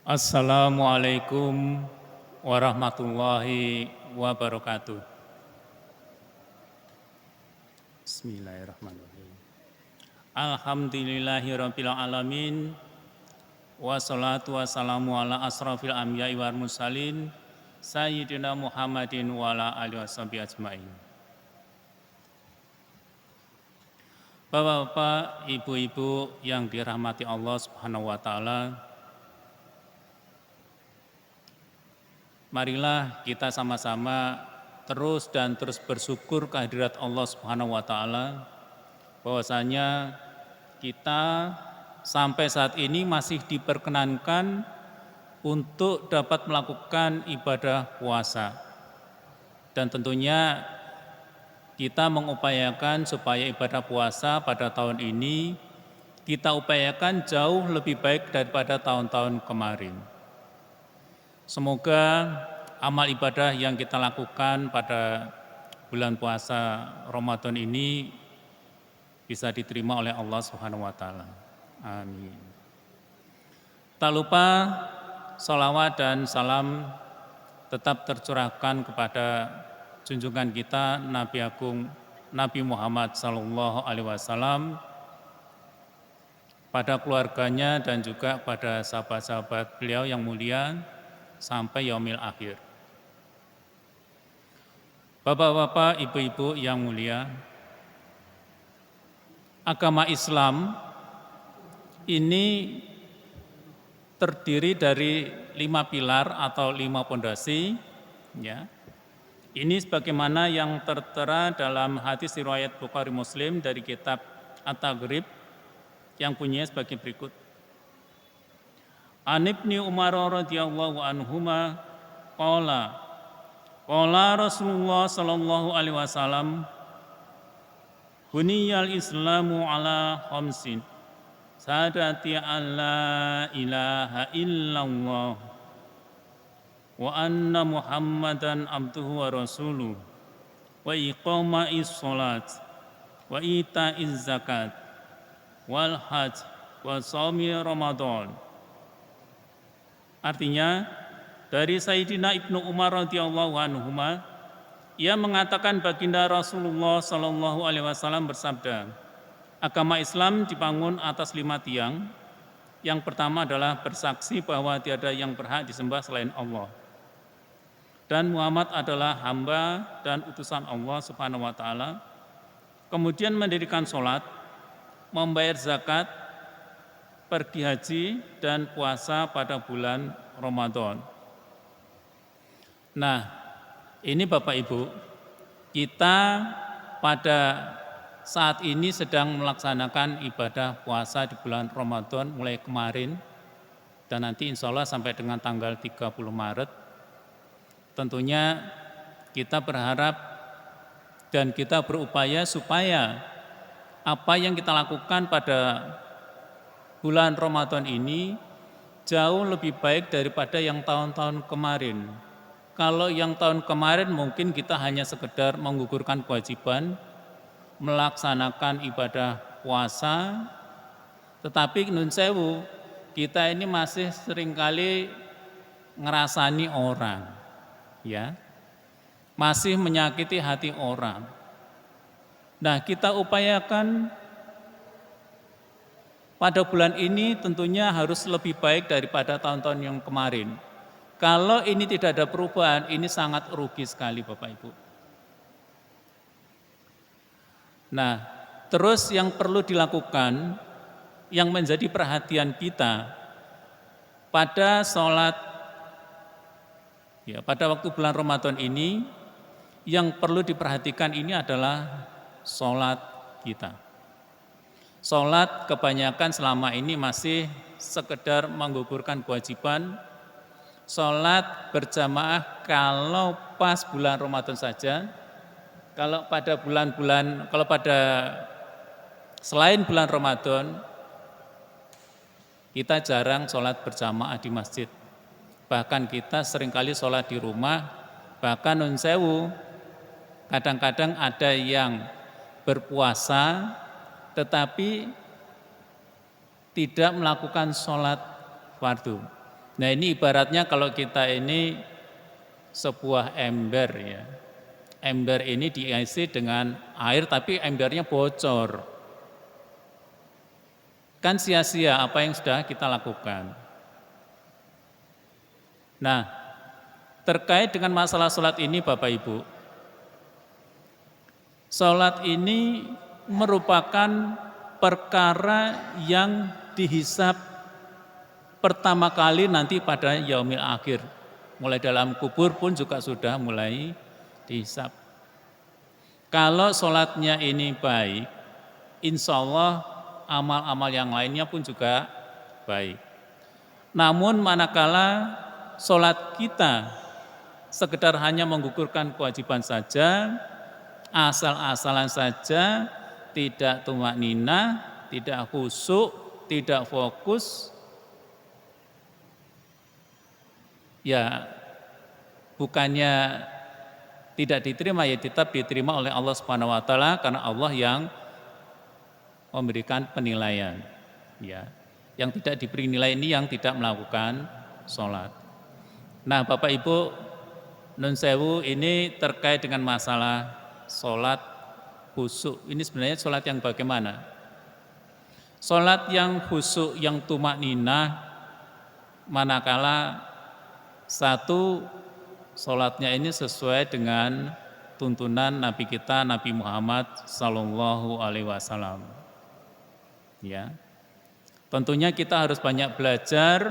Assalamualaikum warahmatullahi wabarakatuh. Bismillahirrahmanirrahim. Alhamdulillahirabbil alamin. Wassalatu wassalamu ala asrafil anbiya'i wal mursalin sayyidina Muhammadin wa ala alihi washabihi ajmain. Bapak-bapak, ibu-ibu yang dirahmati Allah Subhanahu wa taala, marilah kita sama-sama terus bersyukur kehadirat Allah Subhanahu wa taala bahwasanya kita sampai saat ini masih diperkenankan untuk dapat melakukan ibadah puasa. Dan tentunya kita mengupayakan supaya ibadah puasa pada tahun ini kita upayakan jauh lebih baik daripada tahun-tahun kemarin. Semoga amal ibadah yang kita lakukan pada bulan puasa Ramadan ini bisa diterima oleh Allah Subhanahu wa taala. Amin. Tak lupa salawat dan salam tetap tercurahkan kepada junjungan kita Nabi Agung Nabi Muhammad sallallahu alaihi wasallam, pada keluarganya dan juga pada sahabat-sahabat beliau yang mulia sampai yaumil akhir. Bapak-bapak, ibu-ibu yang mulia, agama Islam ini terdiri dari 5 pilar atau 5 pondasi, ya. Ini sebagaimana yang tertera dalam hadis riwayat Bukhari Muslim dari kitab At-Taghrib yang bunyinya sebagai berikut. An Ibnu Umar radhiyallahu anhuma qala Rasulullah sallallahu alaihi wasallam buniyal islamu ala khamsin sadati an la ilaha illallah wa anna muhammadan abduhu wa rasuluh wa iqama'is salat wa ita'iz zakat wal hajj wa shaumi ramadan. Artinya dari Sayyidina Ibnu Umar radhiyallahu anhuma, ia mengatakan baginda Rasulullah sallallahu alaihi wasallam bersabda, agama Islam dibangun atas 5 tiang. Yang pertama adalah bersaksi bahwa tiada yang berhak disembah selain Allah, dan Muhammad adalah hamba dan utusan Allah Subhanahu wa taala. Kemudian mendirikan sholat, membayar zakat, pergi haji, dan puasa pada bulan Ramadan. Nah, ini Bapak Ibu, kita pada saat ini sedang melaksanakan ibadah puasa di bulan Ramadan mulai kemarin dan nanti insya Allah sampai dengan tanggal 30 Maret. Tentunya kita berharap dan kita berupaya supaya apa yang kita lakukan pada bulan Ramadan ini jauh lebih baik daripada yang tahun-tahun kemarin. Kalau yang tahun kemarin mungkin kita hanya sekedar menggugurkan kewajiban, melaksanakan ibadah puasa, tetapi nun sewu, kita ini masih seringkali ngerasani orang, ya, masih menyakiti hati orang. Nah, kita upayakan pada bulan ini tentunya harus lebih baik daripada tahun-tahun yang kemarin. Kalau ini tidak ada perubahan, ini sangat rugi sekali Bapak Ibu. Nah, terus yang perlu dilakukan, yang menjadi perhatian kita pada sholat, ya, pada waktu bulan Ramadan ini, yang perlu diperhatikan ini adalah sholat kita. Sholat kebanyakan selama ini masih sekedar menggugurkan kewajiban. Sholat berjamaah kalau pas bulan Ramadan saja. Kalau pada selain bulan Ramadan, kita jarang sholat berjamaah di masjid. Bahkan kita seringkali sholat di rumah, bahkan nun sewu, kadang-kadang ada yang berpuasa tetapi tidak melakukan sholat fardu. Nah ini ibaratnya kalau kita ini sebuah ember ya. Ember ini diisi dengan air tapi embernya bocor. Kan sia-sia apa yang sudah kita lakukan. Nah, terkait dengan masalah sholat ini Bapak Ibu, sholat ini merupakan perkara yang dihisab pertama kali nanti pada yaumil akhir. Mulai dalam kubur pun juga sudah mulai dihisab. Kalau sholatnya ini baik, insya Allah amal-amal yang lainnya pun juga baik. Namun manakala sholat kita sekedar hanya menggugurkan kewajiban saja, asal-asalan saja, tidak tumak ninah, tidak khusyuk, tidak fokus, ya bukannya tidak diterima, ya tetap diterima oleh Allah Subhanahu wa taala karena Allah yang memberikan penilaian. Ya. Yang tidak diberi nilai ini yang tidak melakukan sholat. Nah Bapak Ibu, nun sewu ini terkait dengan masalah sholat khusyuk. Ini sebenarnya sholat yang bagaimana? Sholat yang khusyuk, yang tumak ninah, manakala satu, sholatnya ini sesuai dengan tuntunan Nabi kita, Nabi Muhammad Sallallahu Alaihi Wasallam. Ya, tentunya kita harus banyak belajar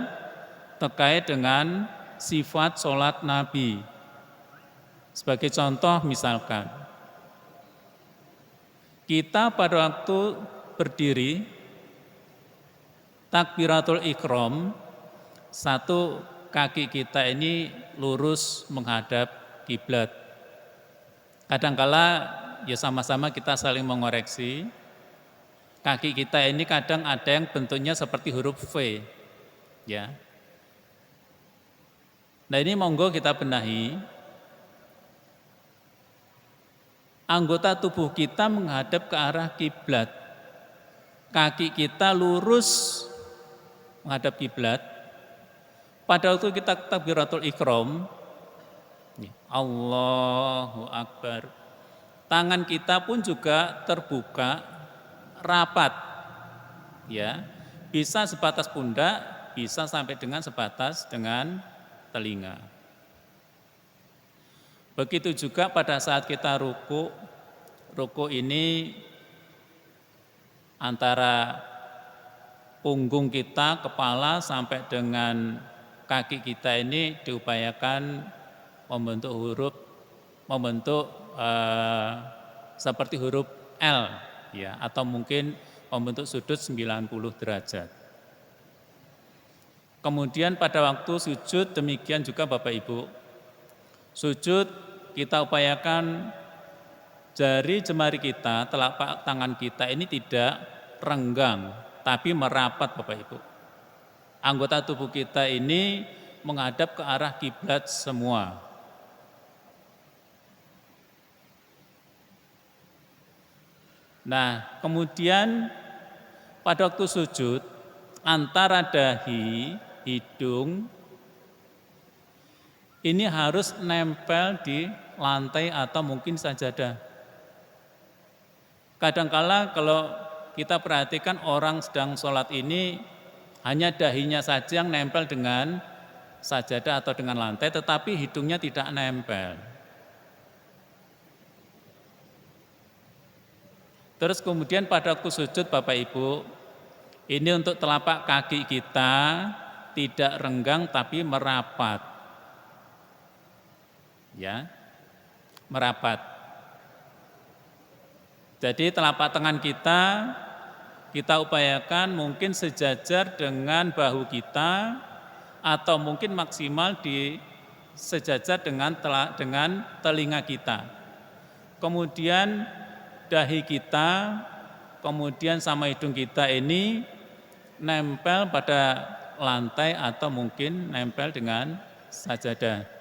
terkait dengan sifat sholat Nabi. Sebagai contoh misalkan, kita pada waktu berdiri, takbiratul ikram, satu kaki kita ini lurus menghadap kiblat. Kadangkala ya sama-sama kita saling mengoreksi. Kaki kita ini kadang ada yang bentuknya seperti huruf V. Ya. Nah ini monggo kita benahi. Anggota tubuh kita menghadap ke arah kiblat. Kaki kita lurus menghadap kiblat. Pada waktu kita takbiratul ikram, Allahu Akbar, tangan kita pun juga terbuka, rapat, ya, bisa sebatas pundak, bisa sampai dengan sebatas dengan telinga. Begitu juga pada saat kita ruku, ruku ini antara punggung kita, kepala sampai dengan kaki kita ini diupayakan membentuk seperti huruf L, ya, atau mungkin membentuk sudut 90 derajat. Kemudian pada waktu sujud demikian juga Bapak Ibu. Sujud kita upayakan jari jemari kita, telapak tangan kita ini tidak renggang, tapi merapat Bapak Ibu. Anggota tubuh kita ini menghadap ke arah kiblat semua. Nah, kemudian pada waktu sujud antara dahi, hidung ini harus nempel di lantai atau mungkin sajadah. Kadangkala kalau kita perhatikan orang sedang sholat ini hanya dahinya saja yang nempel dengan sajadah atau dengan lantai, tetapi hidungnya tidak nempel. Terus kemudian pada waktu sujud Bapak Ibu, ini untuk telapak kaki kita tidak renggang tapi merapat. Ya, merapat. Jadi telapak tangan kita upayakan mungkin sejajar dengan bahu kita atau mungkin maksimal di sejajar dengan telinga kita. Kemudian dahi kita, kemudian sama hidung kita ini nempel pada lantai atau mungkin nempel dengan sajadah.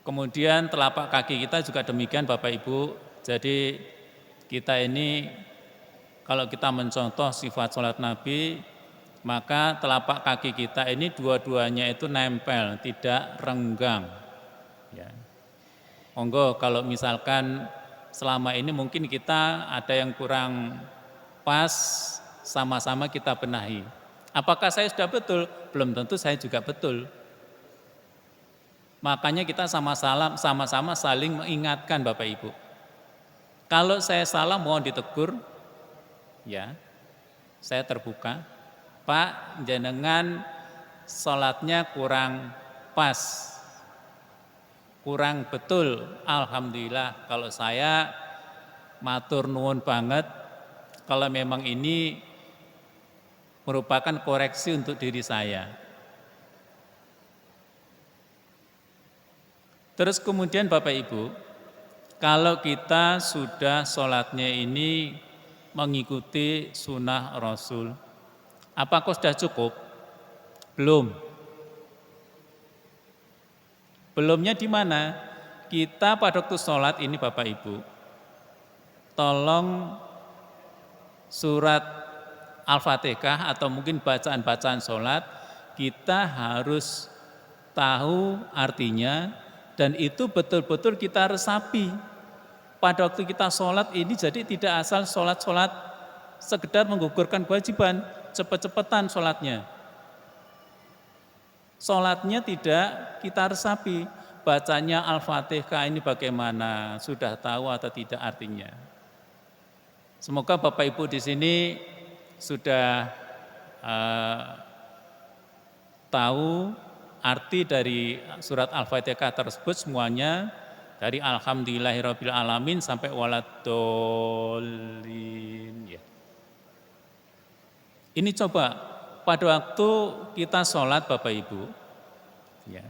Kemudian telapak kaki kita juga demikian Bapak Ibu. Jadi kita ini kalau kita mencontoh sifat sholat Nabi, maka telapak kaki kita ini dua-duanya itu nempel, tidak renggang. Ya. Monggo kalau misalkan selama ini mungkin kita ada yang kurang pas, sama-sama kita benahi. Apakah saya sudah betul? Belum tentu saya juga betul. Makanya kita sama-sama saling mengingatkan Bapak Ibu. Kalau saya salah mohon ditegur, ya saya terbuka. Pak, jenengan sholatnya kurang pas, kurang betul. Alhamdulillah kalau saya matur nuwun banget, kalau memang ini merupakan koreksi untuk diri saya. Terus kemudian Bapak Ibu, kalau kita sudah sholatnya ini mengikuti sunnah Rasul, apakah sudah cukup? Belum. Belumnya di mana? Kita pada waktu sholat ini Bapak Ibu, tolong surat Al-Fatihah atau mungkin bacaan-bacaan sholat, kita harus tahu artinya dan itu betul-betul kita resapi. Pada waktu kita sholat ini jadi tidak asal sholat-sholat sekedar menggugurkan kewajiban, cepet-cepetan sholatnya. Sholatnya tidak kita resapi, bacanya Al-Fatihah ini bagaimana, sudah tahu atau tidak artinya. Semoga Bapak Ibu di sini sudah tahu arti dari surat Al-Fatihah tersebut semuanya, dari Alhamdulillahirabbil alamin sampai waladdallin. Ya. Ini coba pada waktu kita sholat Bapak Ibu, ya,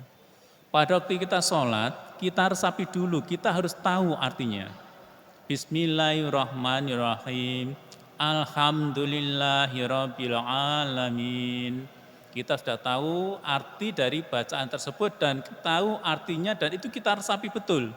pada waktu kita sholat kita resapi dulu, kita harus tahu artinya. Bismillahirrahmanirrahim, Alhamdulillahirabbil alamin. Kita sudah tahu arti dari bacaan tersebut dan tahu artinya dan itu kita resapi betul.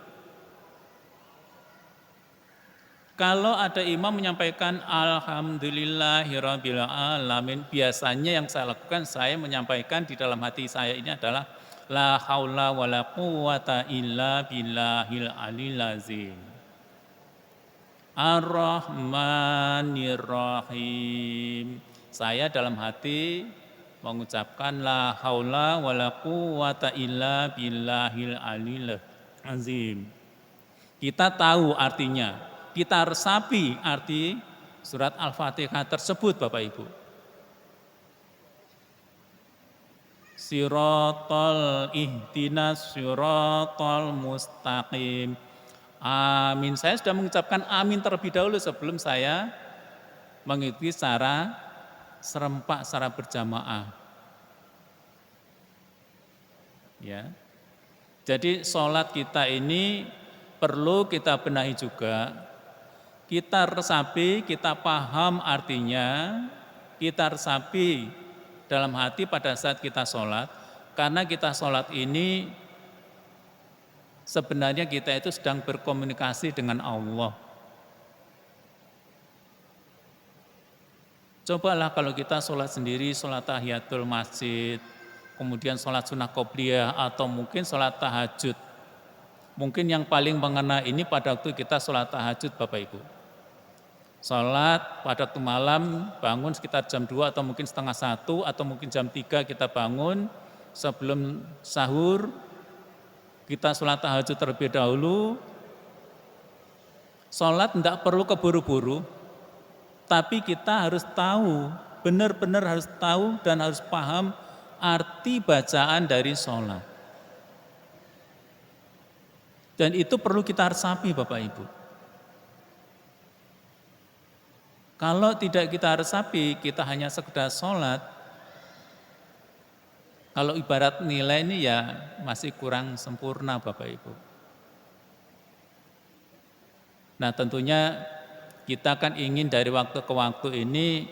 Kalau ada imam menyampaikan Alhamdulillahirabbil alamin, biasanya yang saya lakukan, saya menyampaikan di dalam hati saya ini adalah la haula wala quwata illa billahil aliyil azim. Ar-Rahmanir-Rahim. Saya dalam hati mengucapkan la haula wala quwata illa billahil aliyil azim. Kita tahu artinya, kita resapi arti surat Al-Fatihah tersebut Bapak Ibu. Siratal ihdinas siratal mustaqim. Amin. Saya sudah mengucapkan amin terlebih dahulu sebelum saya mengikuti secara serempak, secara berjamaah. Ya. Jadi sholat kita ini perlu kita benahi juga. Kita resapi, kita paham artinya, kita resapi dalam hati pada saat kita sholat. Karena kita sholat ini sebenarnya kita itu sedang berkomunikasi dengan Allah. Cobalah kalau kita sholat sendiri, sholat tahiyatul masjid, kemudian sholat sunnah qobliyah atau mungkin sholat tahajud. Mungkin yang paling mengena ini pada waktu kita sholat tahajud Bapak Ibu. Sholat pada waktu malam bangun sekitar jam 2 atau mungkin setengah 1 atau mungkin jam 3 kita bangun sebelum sahur. Kita sholat tahajud terlebih dahulu. Sholat tidak perlu keburu-buru, tapi kita harus tahu, benar-benar harus tahu dan harus paham arti bacaan dari sholat. Dan itu perlu kita resapi Bapak Ibu. Kalau tidak kita resapi, kita hanya sekedar sholat, kalau ibarat nilai ini ya masih kurang sempurna Bapak Ibu. Nah tentunya kita kan ingin dari waktu ke waktu ini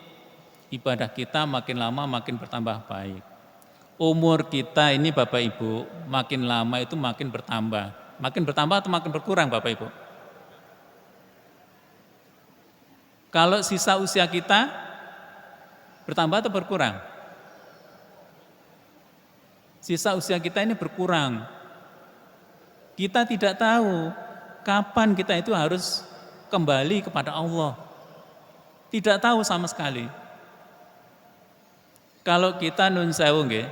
ibadah kita makin lama makin bertambah baik. Umur kita ini Bapak Ibu makin lama itu makin bertambah. Makin bertambah atau makin berkurang Bapak Ibu? Kalau sisa usia kita bertambah atau berkurang? Sisa usia kita ini berkurang. Kita tidak tahu kapan kita itu harus kembali kepada Allah. Tidak tahu sama sekali. Kalau kita nun sewu nggih,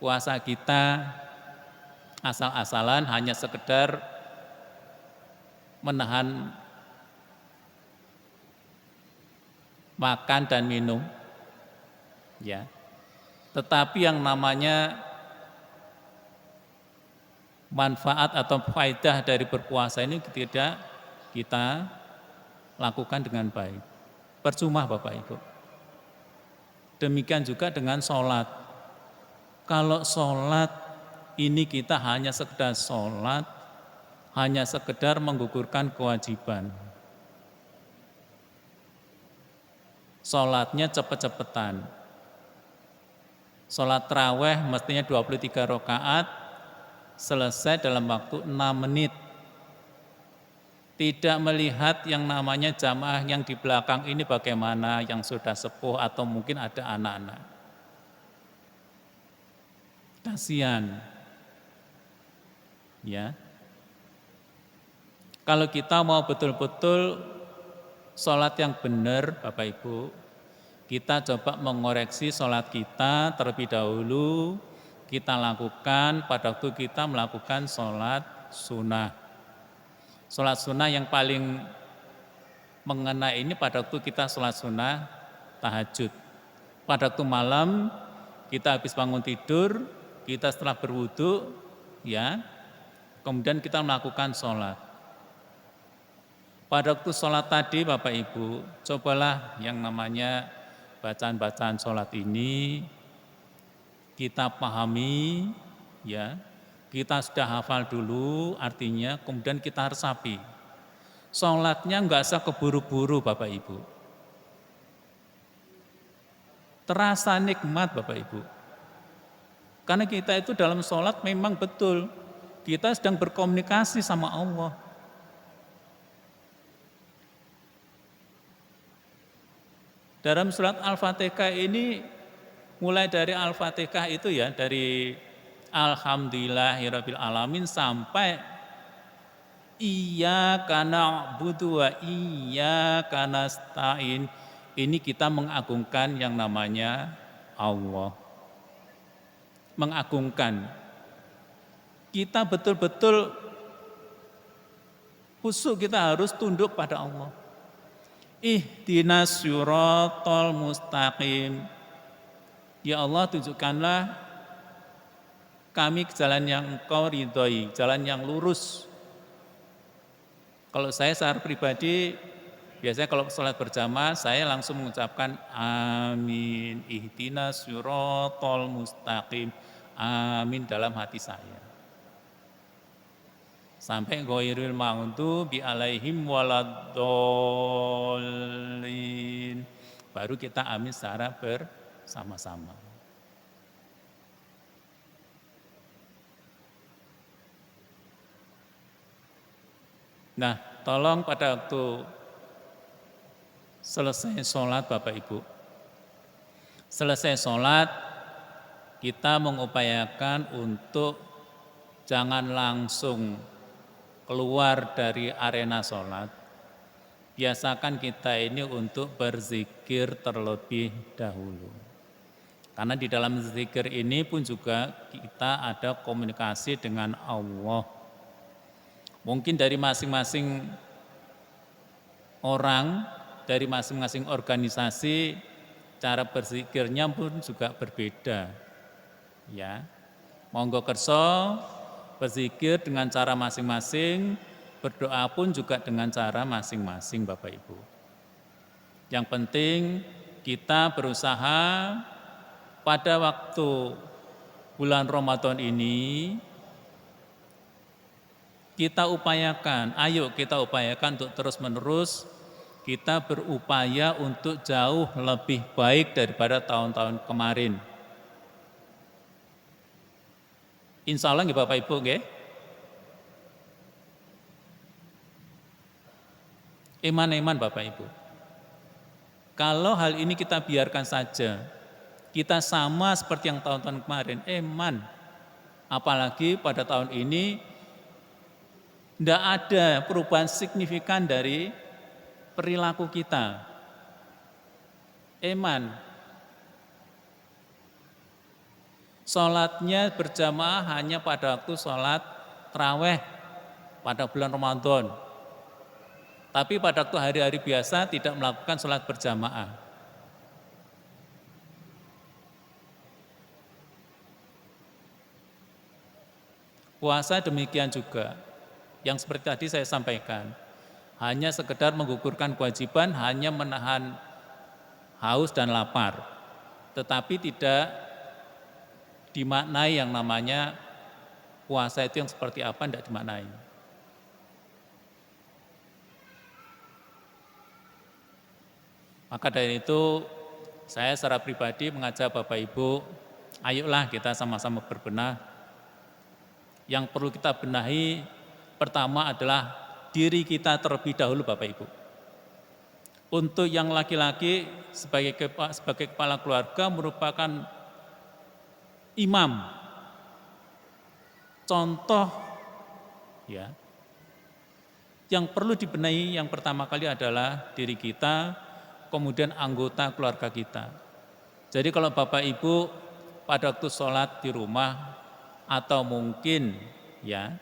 puasa kita asal-asalan hanya sekedar menahan makan dan minum, ya. Tetapi yang namanya manfaat atau faedah dari berpuasa ini tidak kita lakukan dengan baik. Percuma Bapak Ibu. Demikian juga dengan sholat. Kalau sholat ini kita hanya sekedar sholat, hanya sekedar menggugurkan kewajiban. Sholatnya cepet-cepetan. Sholat taraweh mestinya 23 rakaat, selesai dalam waktu 6 menit. Tidak melihat yang namanya jamaah yang di belakang ini bagaimana, yang sudah sepuh atau mungkin ada anak-anak. Kasihan. Ya. Kalau kita mau betul-betul sholat yang benar Bapak Ibu, kita coba mengoreksi sholat kita terlebih dahulu, kita lakukan pada waktu kita melakukan sholat sunnah. Sholat sunnah yang paling mengena ini pada waktu kita sholat sunnah tahajud. Pada waktu malam kita habis bangun tidur, kita setelah berwudu, ya, kemudian kita melakukan sholat. Pada waktu sholat tadi Bapak Ibu, cobalah yang namanya bacaan-bacaan sholat ini kita pahami, ya. Kita sudah hafal dulu artinya, kemudian kita resapi. Sholatnya enggak usah keburu-buru Bapak Ibu. Terasa nikmat Bapak Ibu. Karena kita itu dalam sholat memang betul, kita sedang berkomunikasi sama Allah. Dalam surat Al-Fatihah ini, mulai dari Al-Fatihah itu ya, dari Alhamdulillahirabbil alamin sampai Iyyaka na'budu wa iyyaka nasta'in. Ini kita mengagungkan yang namanya Allah. Mengagungkan. Kita betul-betul khusyuk, kita harus tunduk pada Allah. Ihdinas siratal mustaqim. Ya Allah, tunjukkanlah kami ke jalan yang Engkau ridhoi, jalan yang lurus. Kalau saya secara pribadi, biasanya kalau sholat berjamaah, saya langsung mengucapkan amin, ihdinas siratal mustaqim, amin dalam hati saya. Sampai ghairil maghdubi alaihim waladdallin. Baru kita amin secara bersama-sama. Nah, tolong pada waktu selesai sholat Bapak Ibu, selesai sholat kita mengupayakan untuk jangan langsung keluar dari arena sholat. Biasakan kita ini untuk berzikir terlebih dahulu. Karena di dalam zikir ini pun juga kita ada komunikasi dengan Allah. Mungkin dari masing-masing orang, dari masing-masing organisasi, cara berzikirnya pun juga berbeda. Ya, monggo kerso berzikir dengan cara masing-masing, berdoa pun juga dengan cara masing-masing Bapak Ibu. Yang penting kita berusaha pada waktu bulan Ramadan ini, kita upayakan, ayo kita upayakan untuk terus-menerus kita berupaya untuk jauh lebih baik daripada tahun-tahun kemarin. Insya Allah nggih Bapak Ibu nggih. Iman-iman Bapak Ibu. Kalau hal ini kita biarkan saja, Kita sama seperti yang tahun-tahun kemarin, eman. Apalagi pada tahun ini tidak ada perubahan signifikan dari perilaku kita. Eman. Sholatnya berjamaah hanya pada waktu sholat tarawih pada bulan Ramadan. Tapi pada waktu hari-hari biasa tidak melakukan sholat berjamaah. Puasa demikian juga, yang seperti tadi saya sampaikan, hanya sekedar menggugurkan kewajiban, hanya menahan haus dan lapar, tetapi tidak dimaknai yang namanya puasa itu yang seperti apa, tidak dimaknai. Maka dari itu saya secara pribadi mengajak Bapak Ibu, ayolah kita sama-sama berbenah. Yang perlu kita benahi pertama adalah diri kita terlebih dahulu Bapak Ibu. Untuk yang laki-laki sebagai kepala keluarga merupakan imam, contoh ya. Yang perlu dibenahi yang pertama kali adalah diri kita, kemudian anggota keluarga kita. Jadi kalau Bapak Ibu pada waktu sholat di rumah atau mungkin ya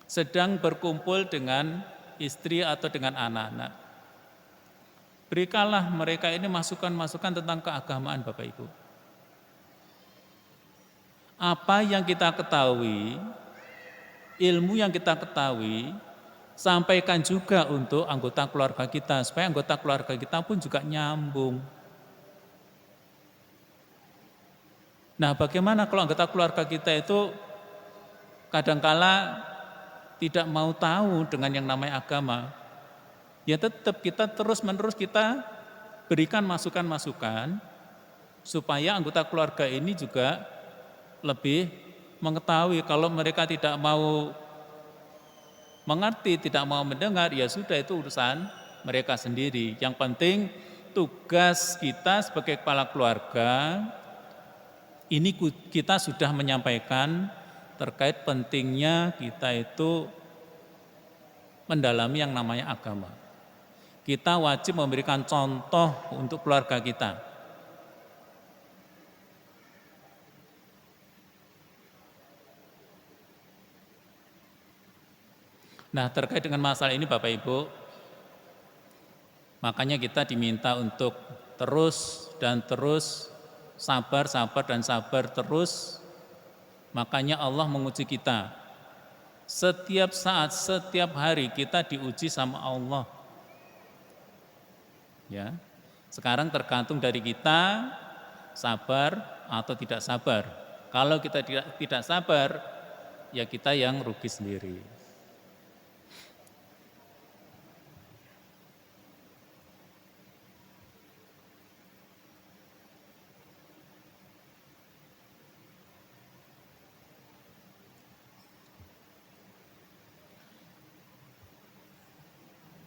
sedang berkumpul dengan istri atau dengan anak-anak, berikanlah mereka ini masukan-masukan tentang keagamaan Bapak Ibu. Apa yang kita ketahui, ilmu yang kita ketahui, sampaikan juga untuk anggota keluarga kita, supaya anggota keluarga kita pun juga nyambung. Nah, bagaimana kalau anggota keluarga kita itu kadangkala tidak mau tahu dengan yang namanya agama? Ya tetap kita terus-menerus kita berikan masukan-masukan supaya anggota keluarga ini juga lebih mengetahui. Kalau mereka tidak mau mengerti, tidak mau mendengar, ya sudah itu urusan mereka sendiri. Yang penting tugas kita sebagai kepala keluarga ini kita sudah menyampaikan terkait pentingnya kita itu mendalami yang namanya agama. Kita wajib memberikan contoh untuk keluarga kita. Nah, terkait dengan masalah ini Bapak Ibu, makanya kita diminta untuk terus dan terus sabar terus. Makanya Allah menguji kita. Setiap saat, setiap hari kita diuji sama Allah. Ya. Sekarang tergantung dari kita sabar atau tidak sabar. Kalau kita tidak sabar, ya kita yang rugi sendiri.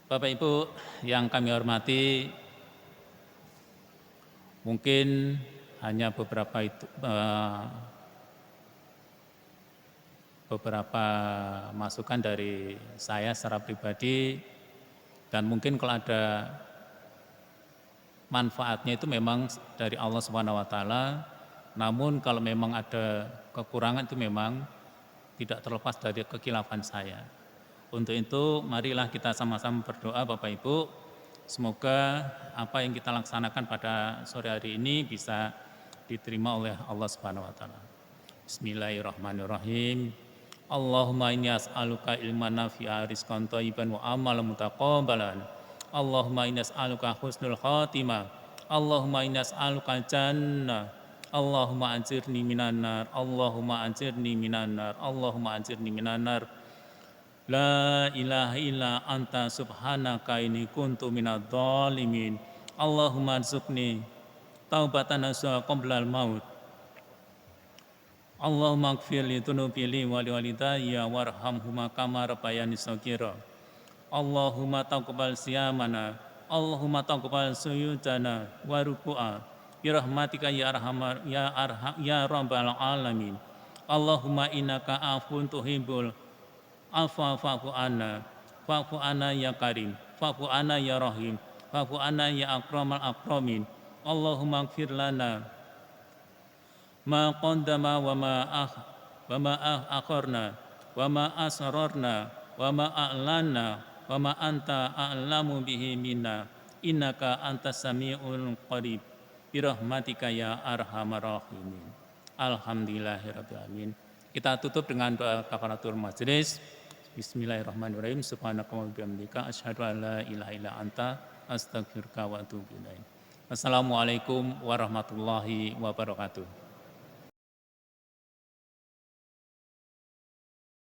Bapak Ibu yang kami hormati, mungkin hanya beberapa masukan dari saya secara pribadi, dan mungkin kalau ada manfaatnya itu memang dari Allah Subhanahu wa taala. Namun kalau memang ada kekurangan itu memang tidak terlepas dari kekhilafan saya. Untuk itu marilah kita sama-sama berdoa Bapak Ibu, semoga apa yang kita laksanakan pada sore hari ini bisa diterima oleh Allah Subhanahu wa taala. Bismillahirrahmanirrahim. Allahumma inni as'aluka ilman nafi'a, rizqan thayyiban wa amalan mutaqabbalan. Allahumma inni as'aluka husnul khatimah. Allahumma inni as'aluka jannah. Allahumma anjirni minan nar. Allahumma anjirni minan nar. Allahumma anjirni minan nar. La ilaha illa anta subhanaka inni kuntu minadh dhalimin. Allahumma arzuqni taubatan nasuha qabla al-maut. Allahumma ighfir li dhunubi li wa li walidayya warhamhuma kama rabbayani shaghira. Allahumma taqabbal siyamana. Allahumma taqabbal sujudana wa ruku'a. birahmatika ya arhamar ya rabbal alamin. Allahumma innaka afun tuhibbul afwa fa'fu anna ya karim, fa'fu anna ya rahim, fa'fu anna ya akramal akramin. Allahumma ighfir lana ma qaddama wa ma akharna wa ma asrarna wa ma a'lanna wa ma anta a'lamu bihi minna innaka antas samiul qarib birahmatika ya arhamar rahimin. Alhamdulillahirabbil alamin. Kita tutup dengan doa kafaratul majelis. Bismillahirrahmanirrahim. Subhanaka wa bihamdika asyhadu an la ilaha illa anta astaghfiruka wa atubu ilaik. Wassalamualaikum warahmatullahi wabarakatuh.